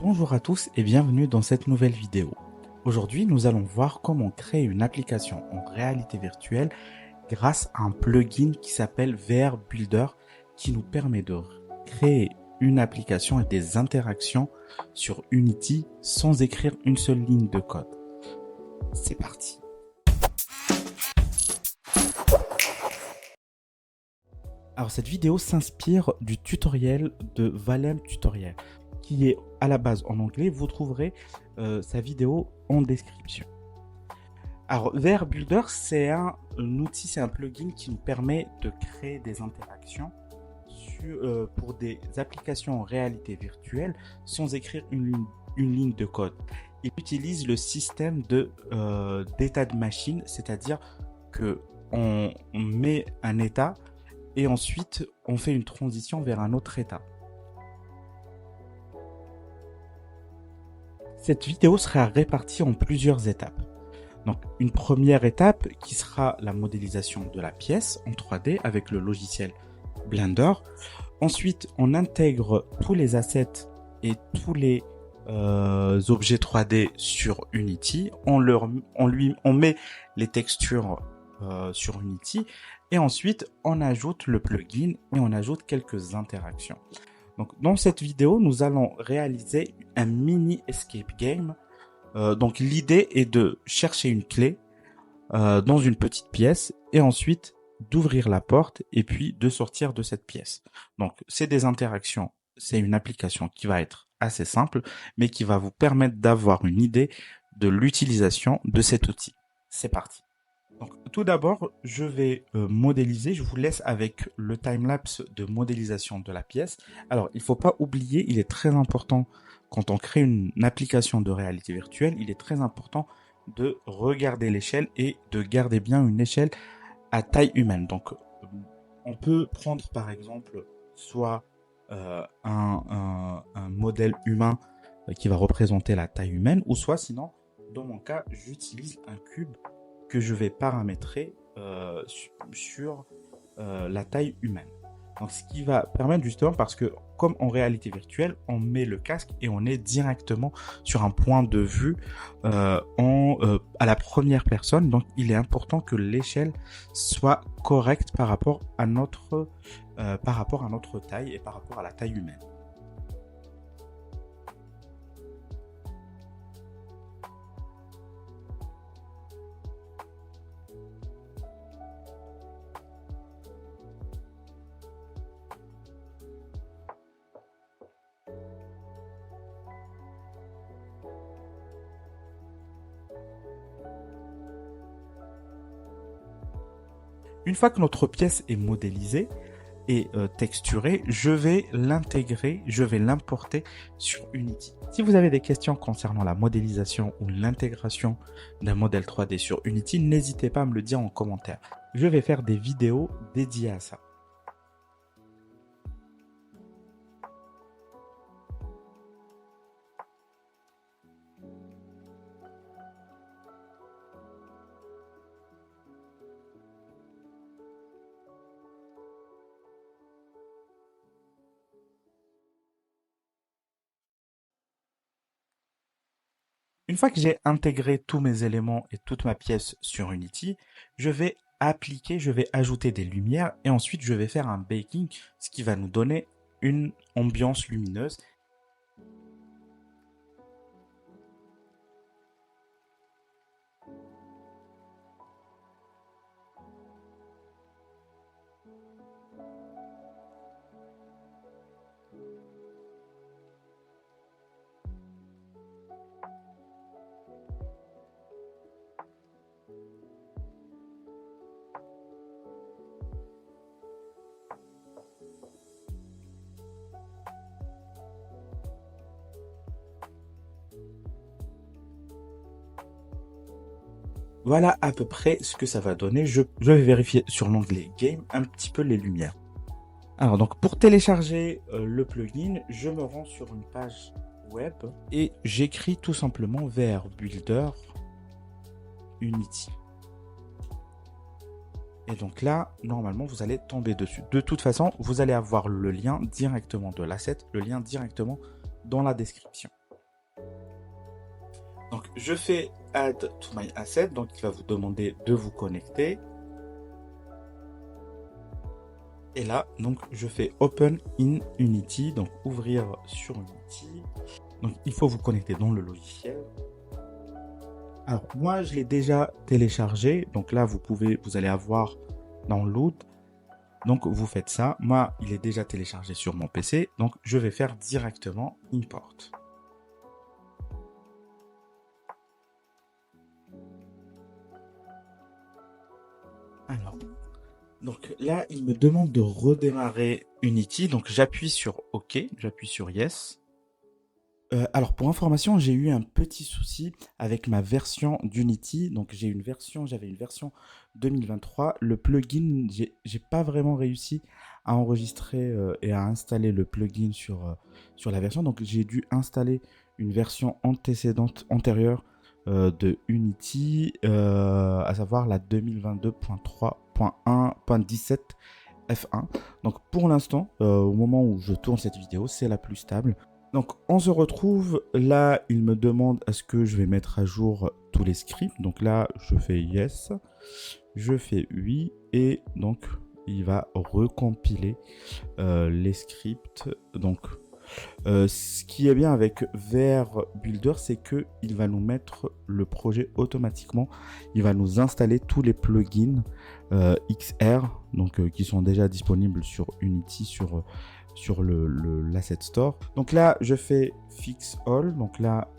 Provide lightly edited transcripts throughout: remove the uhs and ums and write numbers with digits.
Bonjour à tous et bienvenue dans cette nouvelle vidéo. Aujourd'hui, nous allons voir comment créer une application en réalité virtuelle grâce à un plugin qui s'appelle VR Builder qui nous permet de créer une application et des interactions sur Unity sans écrire une seule ligne de code. C'est parti. Alors cette vidéo s'inspire du tutoriel de Valem Tutorial qui est à la base en anglais. Vous trouverez sa vidéo en description. Alors VR Builder, c'est un outil, c'est un plugin qui nous permet de créer des interactions pour des applications en réalité virtuelle sans écrire une ligne de code. Il utilise le système d'état de machine, c'est-à-dire que on met un état et ensuite on fait une transition vers un autre état. Cette vidéo sera répartie en plusieurs étapes. Donc, une première étape qui sera la modélisation de la pièce en 3D avec le logiciel Blender. Ensuite, on intègre tous les assets et tous les objets 3D sur Unity. On met les textures sur Unity et ensuite on ajoute le plugin et on ajoute quelques interactions. Donc, dans cette vidéo, nous allons réaliser un mini escape game. Donc, l'idée est de chercher une clé dans une petite pièce et ensuite d'ouvrir la porte et puis de sortir de cette pièce. Donc, c'est des interactions. C'est une application qui va être assez simple, mais qui va vous permettre d'avoir une idée de l'utilisation de cet outil. C'est parti. Donc, tout d'abord, je vais modéliser. Je vous laisse avec le timelapse de modélisation de la pièce. Alors, il ne faut pas oublier, il est très important quand on crée une application de réalité virtuelle, il est très important de regarder l'échelle et de garder bien une échelle à taille humaine. Donc, on peut prendre par exemple soit un modèle humain qui va représenter la taille humaine, ou soit sinon, dans mon cas, j'utilise un cube que je vais paramétrer sur la taille humaine. Donc, ce qui va permettre justement, parce que comme en réalité virtuelle, on met le casque et on est directement sur un point de vue à la première personne. Donc, il est important que l'échelle soit correcte par rapport à notre taille et par rapport à la taille humaine. Une fois que notre pièce est modélisée et texturée, je vais l'importer sur Unity. Si vous avez des questions concernant la modélisation ou l'intégration d'un modèle 3D sur Unity, n'hésitez pas à me le dire en commentaire. Je vais faire des vidéos dédiées à ça. Une fois que j'ai intégré tous mes éléments et toute ma pièce sur Unity, je vais ajouter des lumières et ensuite je vais faire un baking, ce qui va nous donner une ambiance lumineuse. Voilà à peu près ce que ça va donner. Je vais vérifier sur l'onglet Game un petit peu les lumières. Alors donc pour télécharger le plugin, je me rends sur une page web et j'écris tout simplement VR Builder Unity. Et donc là, normalement, vous allez tomber dessus. De toute façon, vous allez avoir le lien directement de l'asset, le lien directement dans la description. Donc, je fais Add to my asset. Donc, il va vous demander de vous connecter. Et là, donc, je fais Open in Unity. Donc, ouvrir sur Unity. Donc, il faut vous connecter dans le logiciel. Alors, moi, je l'ai déjà téléchargé. Donc là, vous allez avoir Download. Donc, vous faites ça. Moi, il est déjà téléchargé sur mon PC. Donc, je vais faire directement Import. Alors, donc là, il me demande de redémarrer Unity. Donc, j'appuie sur OK. J'appuie sur Yes. Alors pour information, j'ai eu un petit souci avec ma version d'Unity. Donc j'avais une version 2023. Le plugin, j'ai pas vraiment réussi à enregistrer et à installer le plugin sur la version. Donc j'ai dû installer une version antérieure de Unity, à savoir la 2022.3.1.17 F1. Donc pour l'instant, au moment où je tourne cette vidéo, c'est la plus stable. Donc on se retrouve, là il me demande est-ce que je vais mettre à jour tous les scripts. Donc là je fais yes, je fais oui et donc il va recompiler les scripts. Donc ce qui est bien avec VR Builder, c'est que il va nous mettre le projet automatiquement. Il va nous installer tous les plugins XR donc qui sont déjà disponibles sur Unity sur l'asset store. Donc là, je fais fix all. Donc là,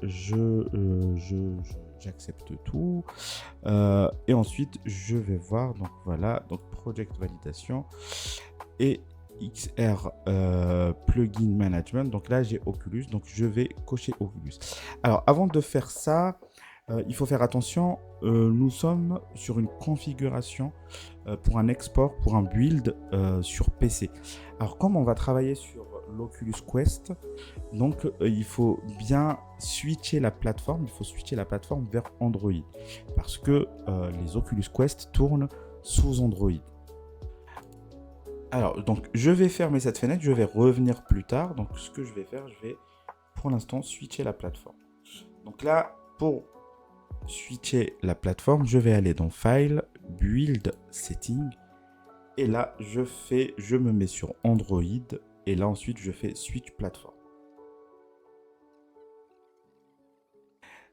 j'accepte tout. Et ensuite, je vais voir. Donc voilà, donc project validation et XR plugin management. Donc là, j'ai Oculus. Donc je vais cocher Oculus. Alors, avant de faire ça, il faut faire attention. Nous sommes sur une configuration pour un export, pour un build sur PC. Alors comme on va travailler sur l'Oculus Quest, donc il faut bien switcher la plateforme, vers Android parce que les Oculus Quest tournent sous Android. Alors donc je vais fermer cette fenêtre, je vais revenir plus tard. Donc ce que je vais faire, je vais pour l'instant switcher la plateforme. Donc là, pour switcher la plateforme, je vais aller dans File, Build, Setting. Et là, je me mets sur Android. Et là, ensuite, je fais Switch Platform.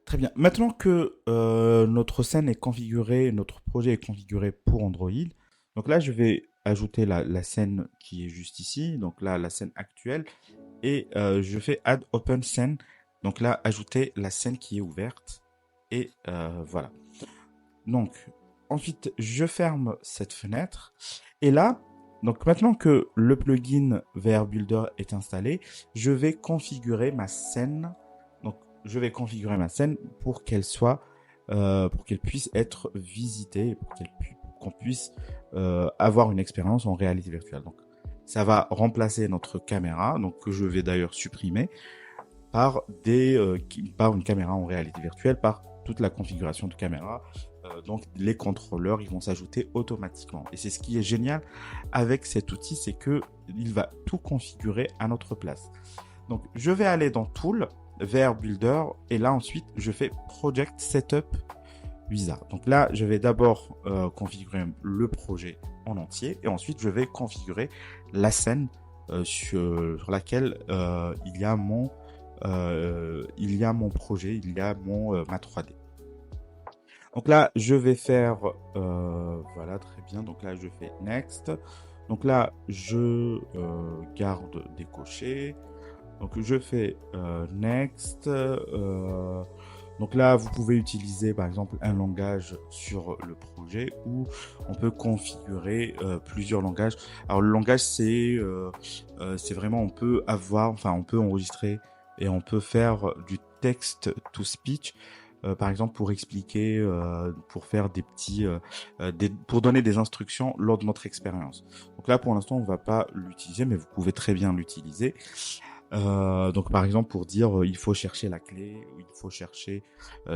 Très bien. Maintenant que notre scène est configurée, notre projet est configuré pour Android. Donc là, je vais ajouter la scène qui est juste ici. Donc là, la scène actuelle. Et je fais Add Open Scene. Donc là, ajouter la scène qui est ouverte. Et voilà. Donc, ensuite, je ferme cette fenêtre. Et là, donc maintenant que le plugin VR Builder est installé, je vais configurer ma scène. Donc, je vais configurer ma scène pour qu'elle soit, pour qu'elle puisse être visitée, pour qu'on puisse avoir une expérience en réalité virtuelle. Donc, ça va remplacer notre caméra, donc que je vais d'ailleurs supprimer, par une caméra en réalité virtuelle, par toute la configuration de caméra. Donc les contrôleurs, ils vont s'ajouter automatiquement. Et c'est ce qui est génial avec cet outil, c'est que il va tout configurer à notre place. Donc je vais aller dans Tool, VR Builder, et là ensuite je fais Project Setup Visa. Donc là, je vais d'abord configurer le projet en entier, et ensuite je vais configurer la scène sur laquelle il y a mon projet, il y a ma 3D. Donc là, je vais faire, voilà, très bien. Donc là, je fais Next. Donc là, je garde décoché. Donc je fais Next. Donc là, vous pouvez utiliser par exemple un langage sur le projet ou on peut configurer plusieurs langages. Alors le langage, c'est vraiment, on peut enregistrer et on peut faire du text to speech. Par exemple pour expliquer, pour faire pour donner des instructions lors de notre expérience. Donc là pour l'instant on va pas l'utiliser, mais vous pouvez très bien l'utiliser. Donc par exemple pour dire il faut chercher la clé, ou il faut chercher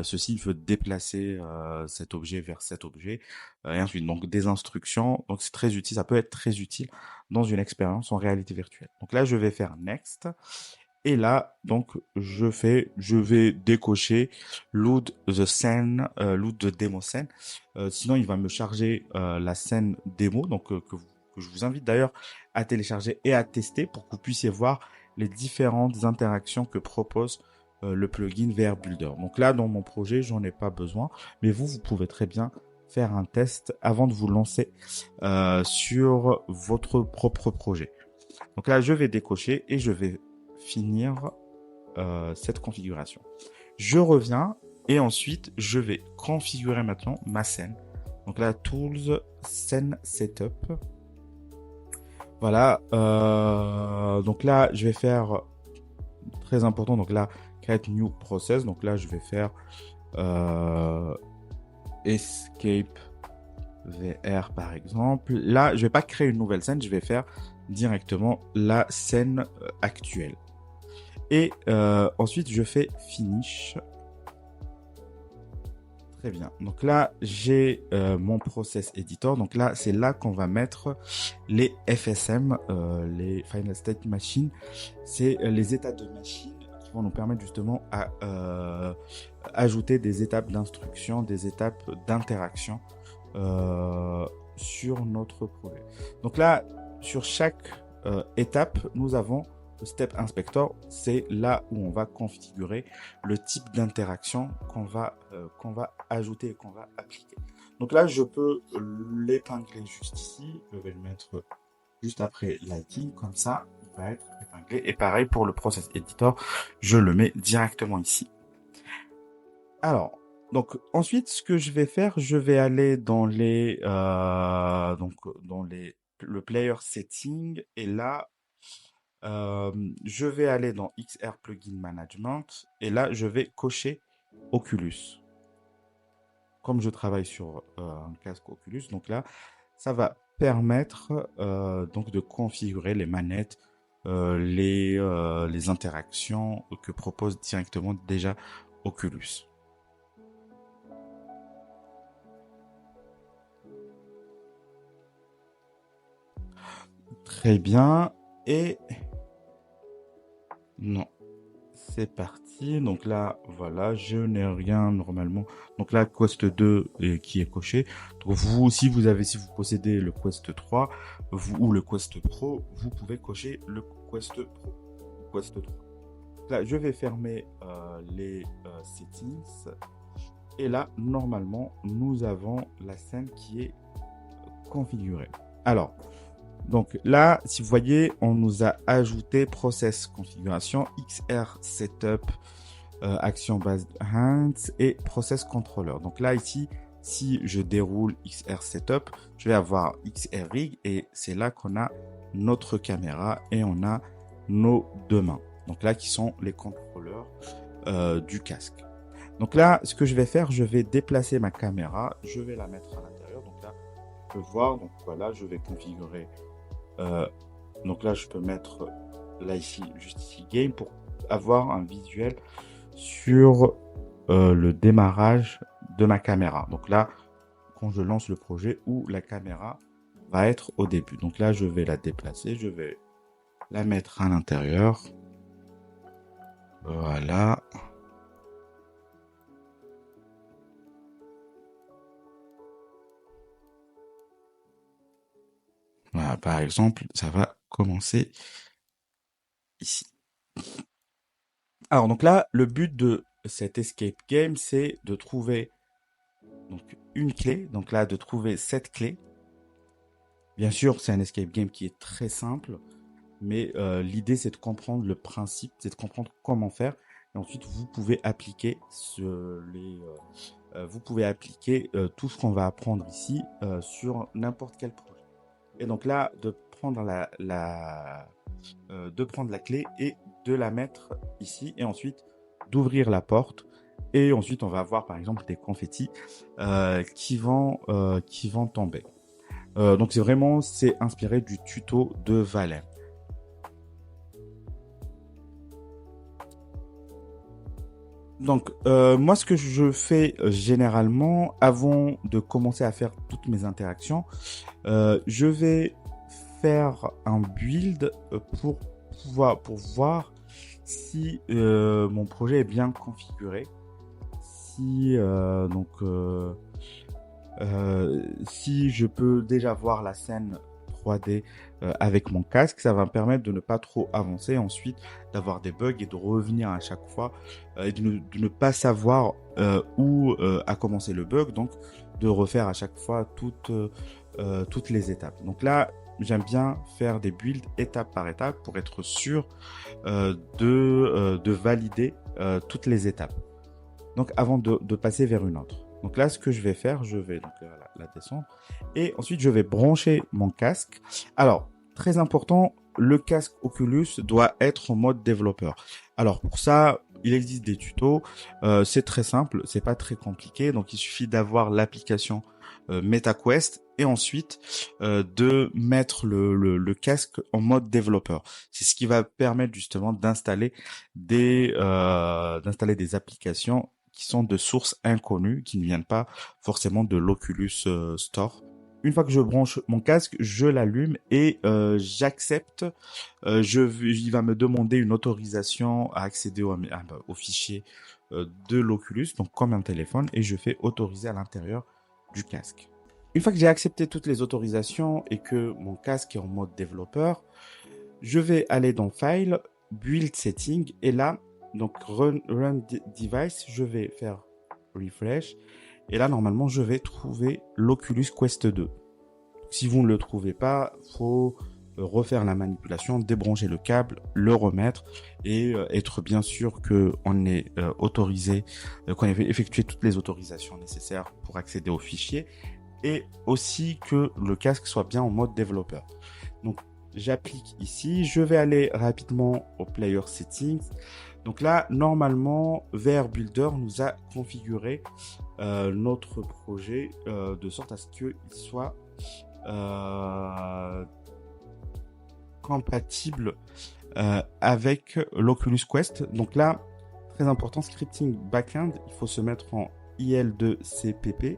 ceci, il faut déplacer cet objet vers cet objet, et ensuite donc des instructions. Donc c'est très utile, ça peut être très utile dans une expérience en réalité virtuelle. Donc là je vais faire next, et là donc je vais décocher load the scene, load the demo scene. Sinon il va me charger la scène démo, donc que je vous invite d'ailleurs à télécharger et à tester pour que vous puissiez voir les différentes interactions que propose le plugin VR Builder. Donc là, dans mon projet, j'en ai pas besoin, mais vous pouvez très bien faire un test avant de vous lancer sur votre propre projet. Donc là, je vais décocher et je vais finir cette configuration. Je reviens et ensuite, je vais configurer maintenant ma scène. Donc là, Tools, Scene Setup. Voilà. Donc là, je vais faire très important. Donc là, create new process. Donc là, je vais faire escape VR par exemple. Là, je vais pas créer une nouvelle scène. Je vais faire directement la scène actuelle. Et ensuite, je fais finish. Très bien. Donc là, j'ai mon process editor. Donc là, c'est là qu'on va mettre les FSM, les Final State Machine. C'est les états de machine qui vont nous permettre justement à ajouter des étapes d'instruction, des étapes d'interaction sur notre projet. Donc là, sur chaque étape, nous avons le Step Inspector. C'est là où on va configurer le type d'interaction qu'on va ajouter et qu'on va appliquer. Donc là, je peux l'épingler juste ici. Je vais le mettre juste après lighting, comme ça, il va être épinglé. Et pareil pour le Process Editor, je le mets directement ici. Alors, donc ensuite, ce que je vais faire, je vais aller dans les le player setting, et là, je vais aller dans XR Plugin Management, et là, je vais cocher Oculus. Comme je travaille sur un casque Oculus, donc là, ça va permettre donc de configurer les manettes, les interactions que propose directement déjà Oculus. Très bien. Et non, c'est parti. Donc là, voilà, je n'ai rien normalement. Donc là, Quest 2 qui est coché. Donc vous, si vous possédez le Quest 3 ou le Quest Pro, vous pouvez cocher le Quest Pro, Quest 3. Là, je vais fermer les settings. Et là, normalement, nous avons la scène qui est configurée. Alors, donc là, si vous voyez, on nous a ajouté process configuration, XR setup, action based hands et process controller. Donc là, ici, si je déroule XR setup, je vais avoir XR rig, et c'est là qu'on a notre caméra et on a nos deux mains. Donc là, qui sont les contrôleurs du casque. Donc là, ce que je vais faire, je vais déplacer ma caméra, je vais la mettre à l'intérieur. Donc là, on peut voir, donc voilà, je vais configurer. Donc là, je peux mettre là ici, juste ici, game, pour avoir un visuel sur le démarrage de ma caméra. Donc là, quand je lance le projet, où la caméra va être au début. Donc là, je vais la déplacer, je vais la mettre à l'intérieur. Voilà. Voilà, par exemple, ça va commencer ici. Alors, donc là, le but de cet escape game, c'est de trouver donc une clé. Donc là, de trouver cette clé. Bien sûr, c'est un escape game qui est très simple, mais l'idée, c'est de comprendre le principe, c'est de comprendre comment faire. Et ensuite, vous pouvez appliquer vous pouvez appliquer tout ce qu'on va apprendre ici sur n'importe quel projet. Et donc là, de prendre de prendre la clé et de la mettre ici, et ensuite d'ouvrir la porte, et ensuite on va avoir par exemple des confettis qui vont tomber. Donc c'est inspiré du tuto de Valère. Donc, moi, ce que je fais généralement, avant de commencer à faire toutes mes interactions, je vais faire un build pour voir si mon projet est bien configuré, si si je peux déjà voir la scène 3D avec mon casque, ça va me permettre de ne pas trop avancer ensuite, d'avoir des bugs et de revenir à chaque fois et de ne pas savoir où a commencé le bug, donc de refaire à chaque fois toutes les étapes. Donc là, j'aime bien faire des builds étape par étape pour être sûr de valider toutes les étapes. Donc avant de passer vers une autre. Donc là, ce que je vais faire, je vais donc la descendre et ensuite je vais brancher mon casque. Alors, très important, le casque Oculus doit être en mode développeur. Alors pour ça, il existe des tutos. C'est très simple, c'est pas très compliqué. Donc il suffit d'avoir l'application MetaQuest et ensuite de mettre le casque en mode développeur. C'est ce qui va permettre justement d'installer des applications qui sont de sources inconnues, qui ne viennent pas forcément de l'Oculus Store. Une fois que je branche mon casque, je l'allume et j'accepte. Il va me demander une autorisation à accéder au fichier de l'Oculus, donc comme un téléphone, et je fais autoriser à l'intérieur du casque. Une fois que j'ai accepté toutes les autorisations et que mon casque est en mode développeur, je vais aller dans File, Build Setting, et là, donc Run Device, je vais faire Refresh, et là, normalement, je vais trouver l'Oculus Quest 2. Si vous ne le trouvez pas, faut refaire la manipulation, débrancher le câble, le remettre et être bien sûr que on est autorisé, qu'on ait effectué toutes les autorisations nécessaires pour accéder au fichier et aussi que le casque soit bien en mode développeur. Donc j'applique ici, je vais aller rapidement au Player Settings. Donc là, normalement, VR Builder nous a configuré notre projet de sorte à ce qu'il soit compatible avec l'Oculus Quest. Donc là, très important, scripting backend, il faut se mettre en IL2CPP.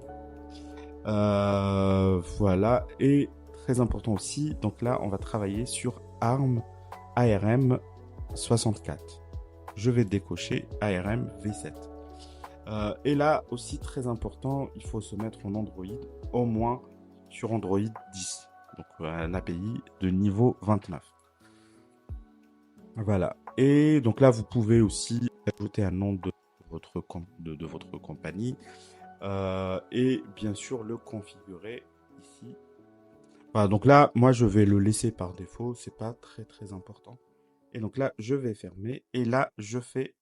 Voilà, et très important aussi, donc là, on va travailler sur ARM 64. Je vais décocher ARM V7. Et là, aussi très important, il faut se mettre en Android, au moins sur Android 10. Donc un API de niveau 29. Voilà. Et donc là, vous pouvez aussi ajouter un nom de votre compagnie et bien sûr le configurer ici. Voilà, donc là, moi, je vais le laisser par défaut. C'est pas très très important. Et donc là, je vais fermer. Et là, je fais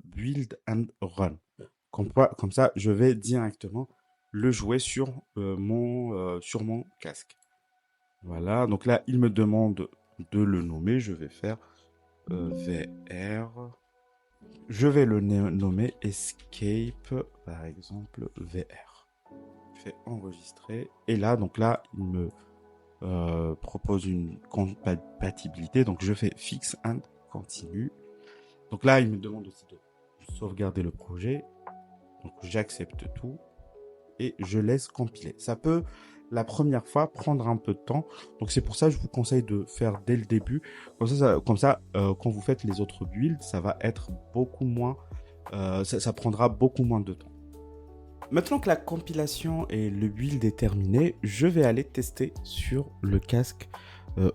Build and Run. Comme ça, je vais directement le jouer sur mon casque. Voilà, donc là, il me demande de le nommer. Je vais faire VR. Je vais le nommer Escape, par exemple, VR. Je fais enregistrer. Et là, donc là, il me propose une compatibilité. Donc, je fais Fix and Continue. Donc là, il me demande aussi de sauvegarder le projet. Donc, j'accepte tout et je laisse compiler. Ça peut, la première fois, prendre un peu de temps. Donc, c'est pour ça que je vous conseille de faire dès le début. Comme ça, quand vous faites les autres builds, ça va être beaucoup moins, ça prendra beaucoup moins de temps. Maintenant que la compilation et le build est terminé, je vais aller tester sur le casque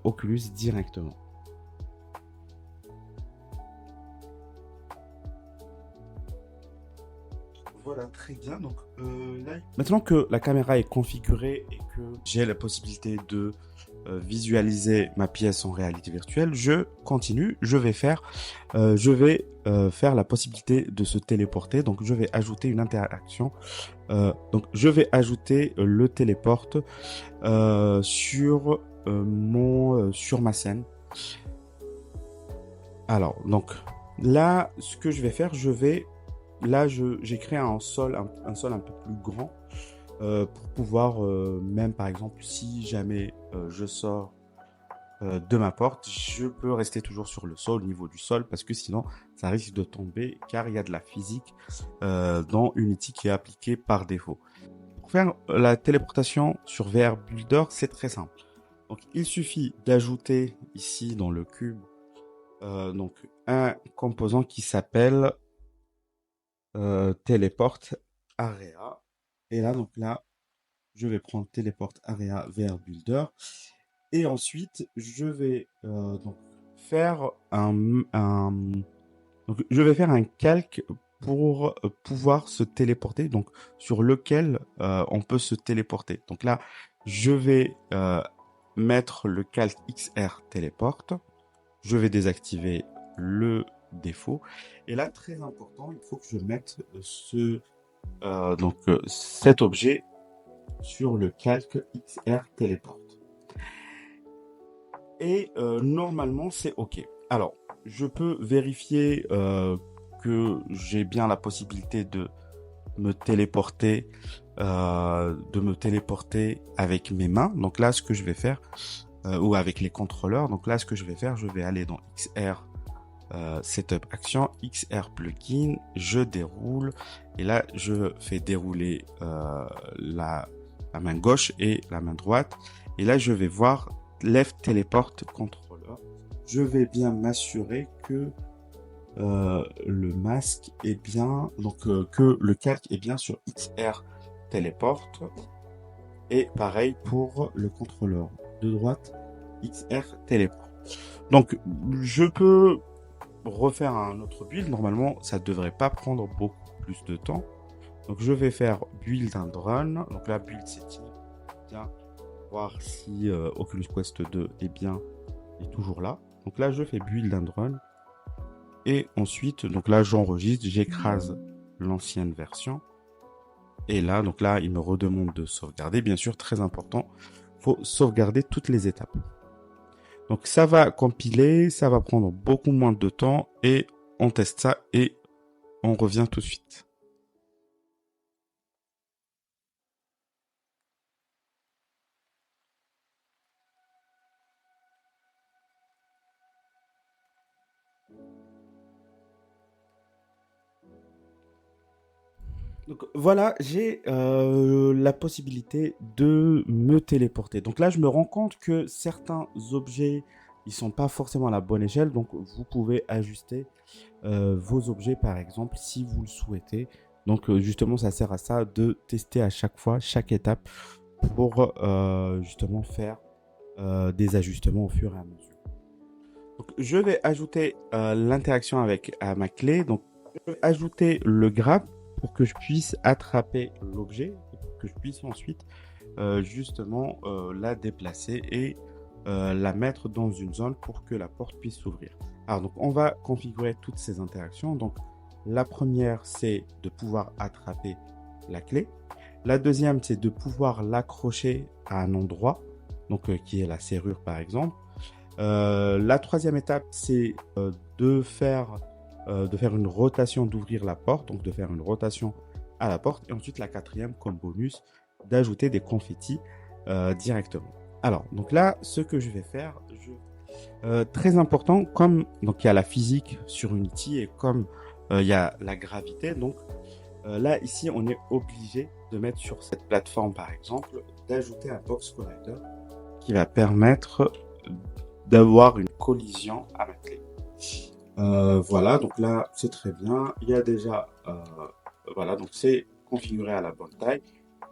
Oculus directement. Voilà, très bien. Donc, là, maintenant que la caméra est configurée et que j'ai la possibilité de visualiser ma pièce en réalité virtuelle, je continue. Je vais faire la possibilité de se téléporter. Donc, je vais ajouter une interaction. Donc, je vais ajouter le téléporte sur ma scène. Alors, donc là, ce que je vais faire, j'ai créé un sol un peu plus grand pour pouvoir, même par exemple, si jamais je sors de ma porte, je peux rester toujours sur le sol, au niveau du sol, parce que sinon, ça risque de tomber, car il y a de la physique dans Unity qui est appliquée par défaut. Pour faire la téléportation sur VR Builder, c'est très simple. Donc, il suffit d'ajouter ici dans le cube donc un composant qui s'appelle Teleport Area. Et là, donc là, je vais prendre Teleport Area VR Builder. Et ensuite, je vais donc faire donc, je vais faire un calque pour pouvoir se téléporter, donc sur lequel on peut se téléporter. Donc là, je vais mettre le calque XR téléporte. Je vais désactiver le défaut. Et là, très important, il faut que je mette cet objet sur le calque XR téléporte. Et normalement, c'est OK. Alors, je peux vérifier que j'ai bien la possibilité de me téléporter avec mes mains. Donc là, ce que je vais faire, ou avec les contrôleurs. Donc là, ce que je vais faire, je vais aller dans XR Setup Action, XR Plugin, je déroule. Et là, je fais dérouler la main gauche et la main droite. Et là, je vais voir Left Teleport Controller. Je vais bien m'assurer que le masque est bien, donc que le calque est bien sur XR Teleport. Et pareil pour le contrôleur de droite, XR Teleport. Donc, je peux refaire un autre build. Normalement, ça devrait pas prendre beaucoup plus de temps. Donc, je vais faire build and run. Donc là, build setting. Bien voir si Oculus Quest 2 est toujours là. Donc là, je fais build and run. Et ensuite, donc là, j'enregistre, j'écrase l'ancienne version. Et là, donc là, il me redemande de sauvegarder. Bien sûr, très important, faut sauvegarder toutes les étapes. Donc ça va compiler, ça va prendre beaucoup moins de temps et on teste ça et on revient tout de suite. Donc voilà, j'ai la possibilité de me téléporter. Donc là, je me rends compte que certains objets, ils sont pas forcément à la bonne échelle. Donc vous pouvez ajuster vos objets, par exemple, si vous le souhaitez. Donc justement, ça sert à ça de tester à chaque fois, chaque étape, pour justement faire des ajustements au fur et à mesure. Donc, je vais ajouter l'interaction avec ma clé. Donc, je vais ajouter le grab pour que je puisse attraper l'objet et pour que je puisse ensuite justement la déplacer et la mettre dans une zone pour que la porte puisse s'ouvrir. Alors, donc, on va configurer toutes ces interactions. Donc, la première, c'est de pouvoir attraper la clé. La deuxième, c'est de pouvoir l'accrocher à un endroit, donc qui est la serrure par exemple. La troisième étape, c'est de faire une rotation, d'ouvrir la porte, donc de faire une rotation à la porte. Et ensuite, la quatrième, comme bonus, d'ajouter des confettis directement. Alors, donc là, ce que je vais faire, très important, comme donc il y a la physique sur Unity et comme il y a la gravité, donc là, ici, on est obligé de mettre sur cette plateforme, par exemple, d'ajouter un box collider qui va permettre d'avoir une collision à ma clé. Voilà, donc là, c'est très bien. Il y a déjà, voilà, donc c'est configuré à la bonne taille.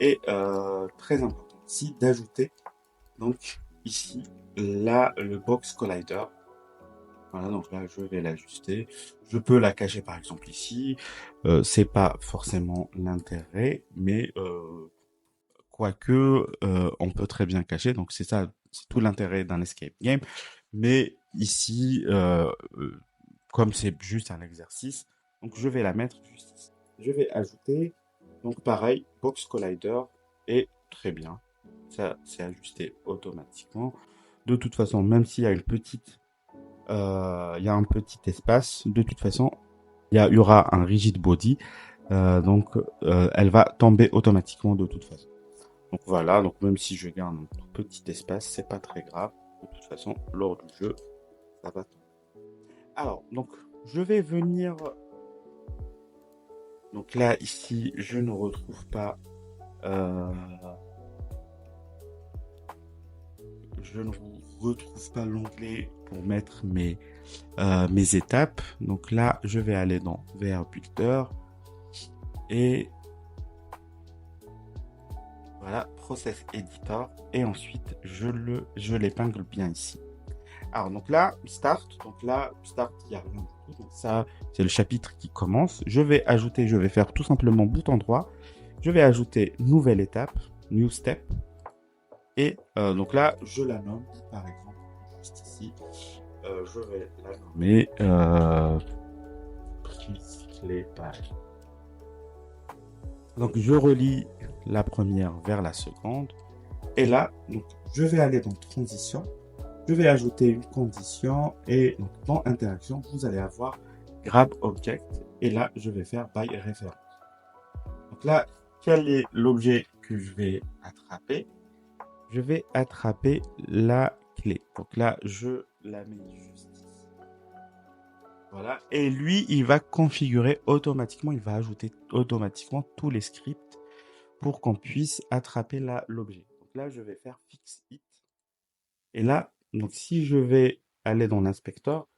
Et très important ici d'ajouter, donc ici, là, le box collider. Voilà, donc là, je vais l'ajuster. Je peux la cacher, par exemple, ici. C'est pas forcément l'intérêt, mais quoique, on peut très bien cacher. Donc c'est ça, c'est tout l'intérêt d'un escape game. Mais ici, comme c'est juste un exercice, donc je vais la mettre juste ici. Je vais ajouter, donc pareil, box collider et très bien. Ça, c'est ajusté automatiquement. De toute façon, même s'il y a il y a un petit espace, de toute façon, il y aura un rigid body, donc elle va tomber automatiquement de toute façon. Donc voilà, donc même si je garde un petit espace, c'est pas très grave. De toute façon, lors du jeu, ça va tomber. Alors, donc, je vais venir. Donc là, ici, je ne retrouve pas. euh, je ne retrouve pas l'onglet pour mettre mes étapes. Donc là, je vais aller dans VR Builder et voilà, Process Editor. Et ensuite, je l'épingle bien ici. Alors, donc là, Start. Donc là, Start, il n'y a rien du tout. Donc ça, c'est le chapitre qui commence. Je vais faire tout simplement bouton droit. Je vais ajouter nouvelle étape, New Step. Et donc là, je la nomme, par exemple, juste ici. Je vais la nommer prise clé page. Donc, je relie la première vers la seconde. Et là, donc, je vais aller dans Transition. Je vais ajouter une condition. Et donc, dans Interaction, vous allez avoir Grab Object. Et là, je vais faire By Reference. Donc là, quel est l'objet que je vais attraper? Je vais attraper la clé. Donc là, je la mets juste ici. Voilà. Et lui, il va configurer automatiquement, il va ajouter automatiquement tous les scripts pour qu'on puisse attraper l'objet. Donc là, je vais faire Fix It. Et là, donc si je vais aller dans l'inspecteur,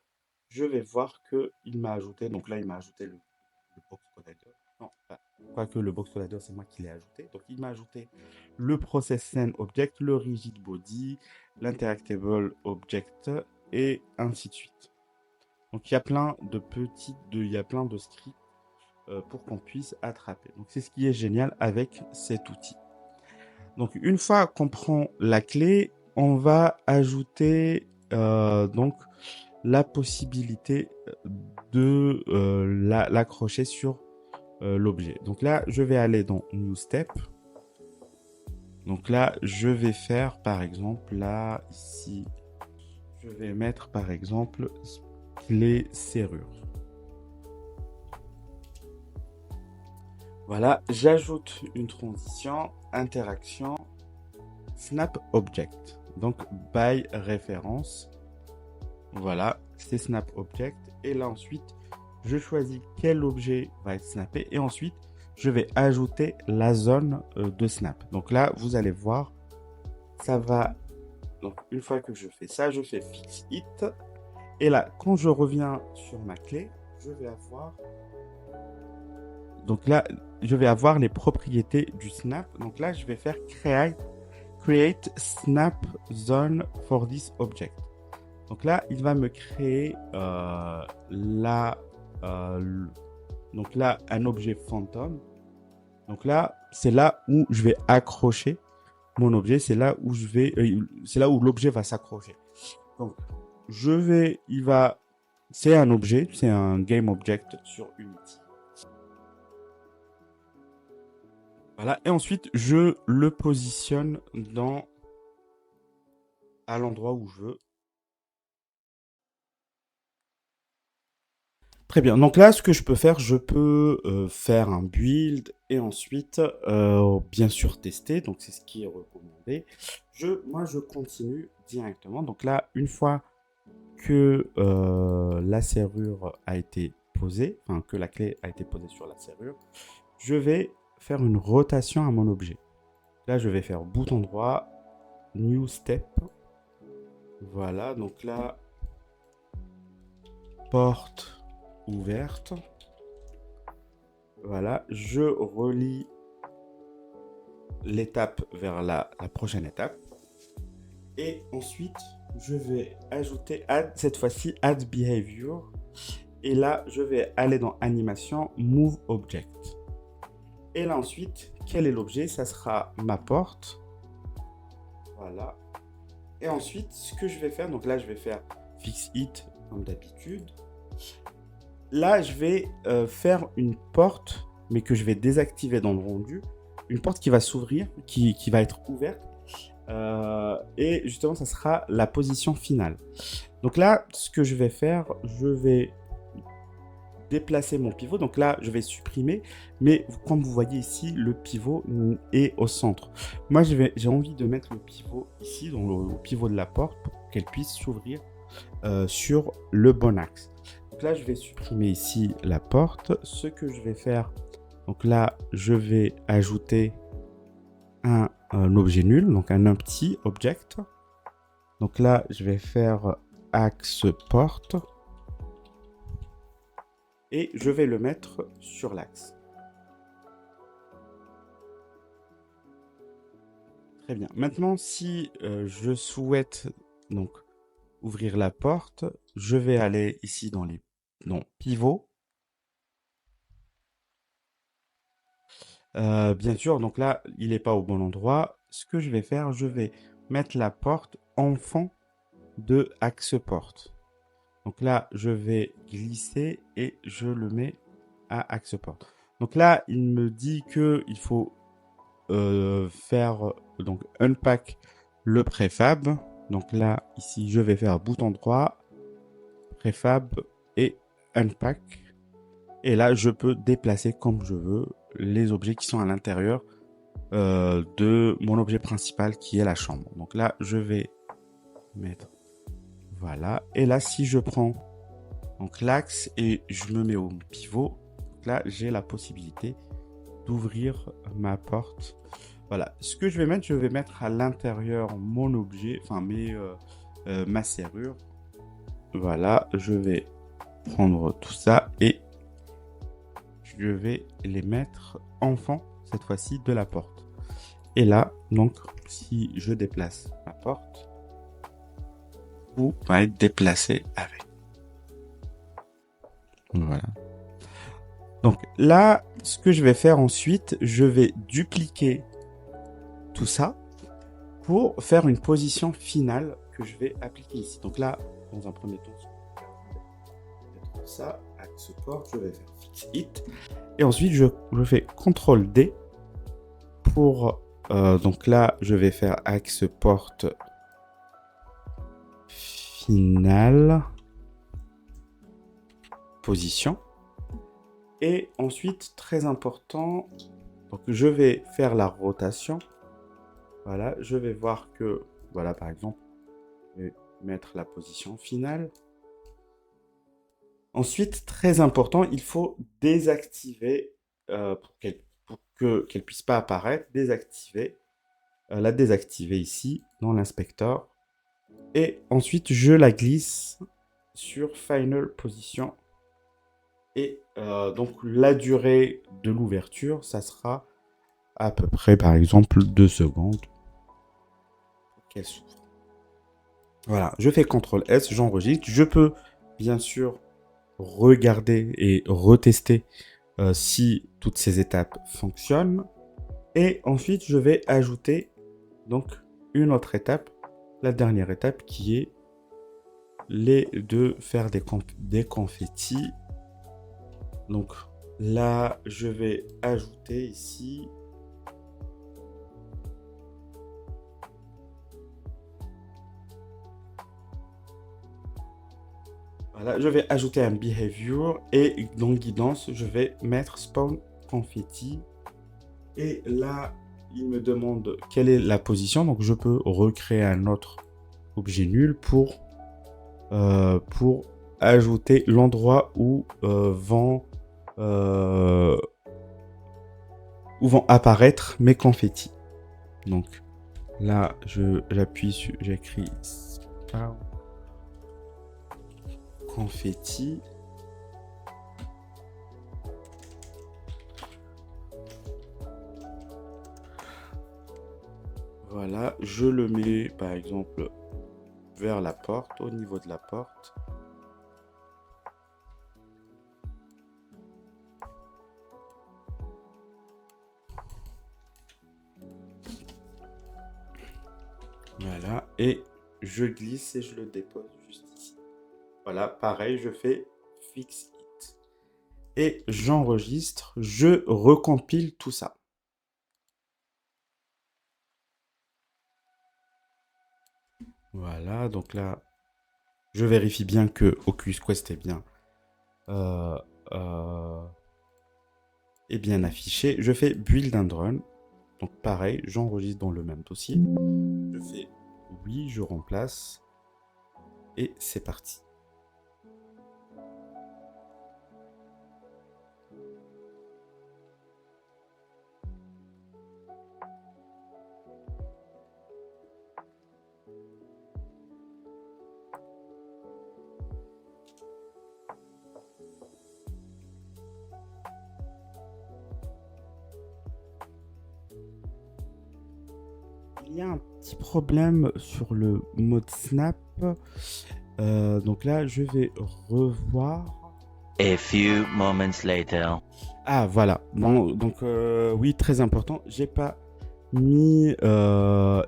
je vais voir qu'il m'a ajouté, donc là, il m'a ajouté le box collider. Non, quoique le box collider, c'est moi qui l'ai ajouté. Donc, il m'a ajouté le process scene object, le rigid body, l'interactable object et ainsi de suite. Donc, il y a plein de scripts pour qu'on puisse attraper. Donc, c'est ce qui est génial avec cet outil. Donc, une fois qu'on prend la clé, on va ajouter donc la possibilité de l'accrocher sur l'objet. Donc là, je vais aller dans New Step. Donc là, je vais faire par exemple, là, ici, je vais mettre par exemple clé serrure. Voilà, j'ajoute une transition, interaction, snap object. Donc, by référence. Voilà, c'est snap object. Et là, ensuite, je choisis quel objet va être snappé. Et ensuite, je vais ajouter la zone de snap. Donc là, vous allez voir, ça va... Donc, une fois que je fais ça, je fais Fix It. Et là, quand je reviens sur ma clé, je vais avoir... Donc là, je vais avoir les propriétés du snap. Donc là, je vais faire Create Snap Zone for this object. Donc là, il va me créer donc là, un objet fantôme. Donc là, c'est là où je vais accrocher mon objet. C'est là où c'est là où l'objet va s'accrocher. Donc, c'est un objet, c'est un game object sur Unity. Voilà. Et ensuite, je le positionne à l'endroit où je veux. Très bien. Donc là, ce que je peux faire, je peux faire un build et ensuite, bien sûr, tester. Donc, c'est ce qui est recommandé. Moi, je continue directement. Donc là, une fois que la serrure a été posée, enfin que la clé a été posée sur la serrure, je vais faire une rotation à mon objet. Là, je vais faire bouton droit, New Step. Voilà. Donc là, porte ouverte. Voilà, je relie l'étape vers la prochaine étape. Et ensuite, je vais ajouter cette fois-ci Add Behavior. Et là, je vais aller dans Animation, Move Object. Et là ensuite, quel est l'objet? Ça sera ma porte. Voilà. Et ensuite, ce que je vais faire, donc là, je vais faire Fix It comme d'habitude. Là, je vais faire une porte, mais que je vais désactiver dans le rendu. Une porte qui va s'ouvrir, qui va être ouverte. Et justement, ça sera la position finale. Donc là, ce que je vais faire, je vais déplacer mon pivot. Donc là, je vais supprimer. Mais comme vous voyez ici, le pivot est au centre. Moi, j'ai envie de mettre le pivot ici, dans le pivot de la porte, qu'elle puisse s'ouvrir sur le bon axe. Donc là, je vais supprimer ici la porte. Ce que je vais faire, donc là, je vais ajouter un objet nul, donc un empty object. Donc là, je vais faire axe porte et je vais le mettre sur l'axe. Très bien. Maintenant, si je souhaite donc ouvrir la porte, je vais aller ici dans pivots. Bien sûr, donc là, il n'est pas au bon endroit. Ce que je vais faire, je vais mettre la porte en fond de axe porte. Donc là, je vais glisser et je le mets à axe porte. Donc là, il me dit que il faut faire donc unpack le préfab. Donc là, ici, je vais faire bouton droit, préfab et unpack. Et là, je peux déplacer comme je veux les objets qui sont à l'intérieur de mon objet principal qui est la chambre. Donc là, je vais mettre voilà. Et là, si je prends donc l'axe et je me mets au pivot, là, j'ai la possibilité d'ouvrir ma porte. Voilà. Ce que je vais mettre à l'intérieur mon objet, enfin ma serrure. Voilà. Je vais prendre tout ça et je vais les mettre en fond, cette fois-ci, de la porte. Et là, donc, si je déplace la porte, tout va être déplacé avec. Voilà. Donc là, ce que je vais faire ensuite, je vais dupliquer tout ça pour faire une position finale que je vais appliquer ici. Donc là, dans un premier temps, ça, axe porte, je vais faire fix it. Et ensuite, je fais CTRL D pour... donc là, je vais faire axe porte finale position. Et ensuite, très important, donc je vais faire la rotation. Voilà, je vais voir que, voilà, par exemple, je vais mettre la position finale. Ensuite, très important, il faut désactiver, pour qu'elle puisse pas apparaître, la désactiver ici, dans l'inspecteur. Et ensuite, je la glisse sur Final Position. Et donc, la durée de l'ouverture, ça sera à peu près, par exemple, 2 secondes pour qu'elle s'ouvre. Voilà, je fais CTRL S, j'enregistre. Je peux, bien sûr, regarder et retester si toutes ces étapes fonctionnent. Et ensuite, je vais ajouter donc une autre étape, la dernière étape qui est de faire des confettis. Donc là, je vais ajouter ici voilà, je vais ajouter un behavior et dans guidance, je vais mettre spawn confetti. Et là, il me demande quelle est la position. Donc, je peux recréer un autre objet nul pour ajouter l'endroit où vont apparaître mes confettis. Donc, là, j'écris spawn confetti. Voilà, je le mets par exemple vers la porte, au niveau de la porte. Voilà, et je glisse et je le dépose juste ici. Voilà, pareil, je fais fix it. Et j'enregistre, je recompile tout ça. Voilà, donc là, je vérifie bien que Oculus Quest est bien affiché. Je fais build and run. Donc pareil, j'enregistre dans le même dossier. Je fais oui, je remplace. et c'est parti. Il y a un petit problème sur le mode Snap. Donc là, je vais revoir. A few moments later. Ah, voilà. Bon, donc oui, très important. J'ai pas mis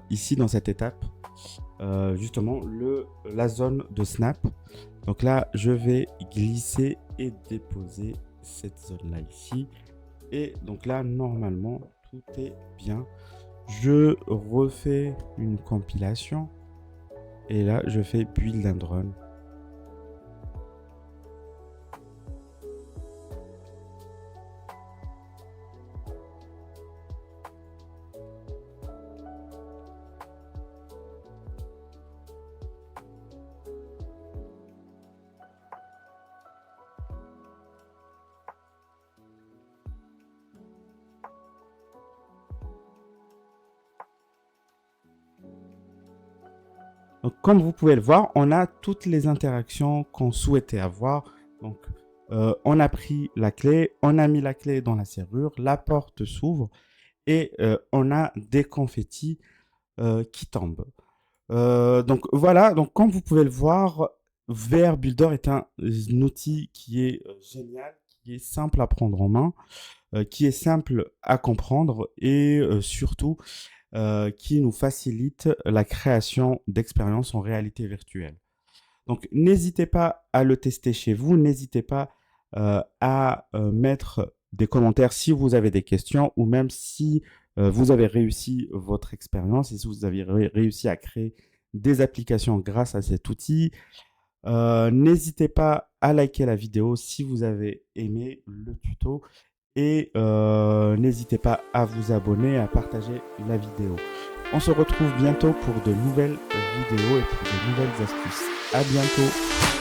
ici dans cette étape justement la zone de Snap. Donc là, je vais glisser et déposer cette zone-là ici. Et donc là, normalement, tout est bien. Je refais une compilation. Et là, je fais build and run. Donc, comme vous pouvez le voir, on a toutes les interactions qu'on souhaitait avoir. Donc, on a pris la clé, on a mis la clé dans la serrure, la porte s'ouvre et on a des confettis qui tombent. Donc, voilà. Donc, comme vous pouvez le voir, VR Builder est un outil qui est génial, qui est simple à prendre en main, qui est simple à comprendre et surtout qui nous facilite la création d'expériences en réalité virtuelle. Donc, n'hésitez pas à le tester chez vous. N'hésitez pas à mettre des commentaires si vous avez des questions ou même si vous avez réussi votre expérience et si vous avez réussi à créer des applications grâce à cet outil. N'hésitez pas à liker la vidéo si vous avez aimé le tuto et n'hésitez pas à vous abonner, à partager la vidéo. On se retrouve bientôt pour de nouvelles vidéos et pour de nouvelles astuces. À bientôt.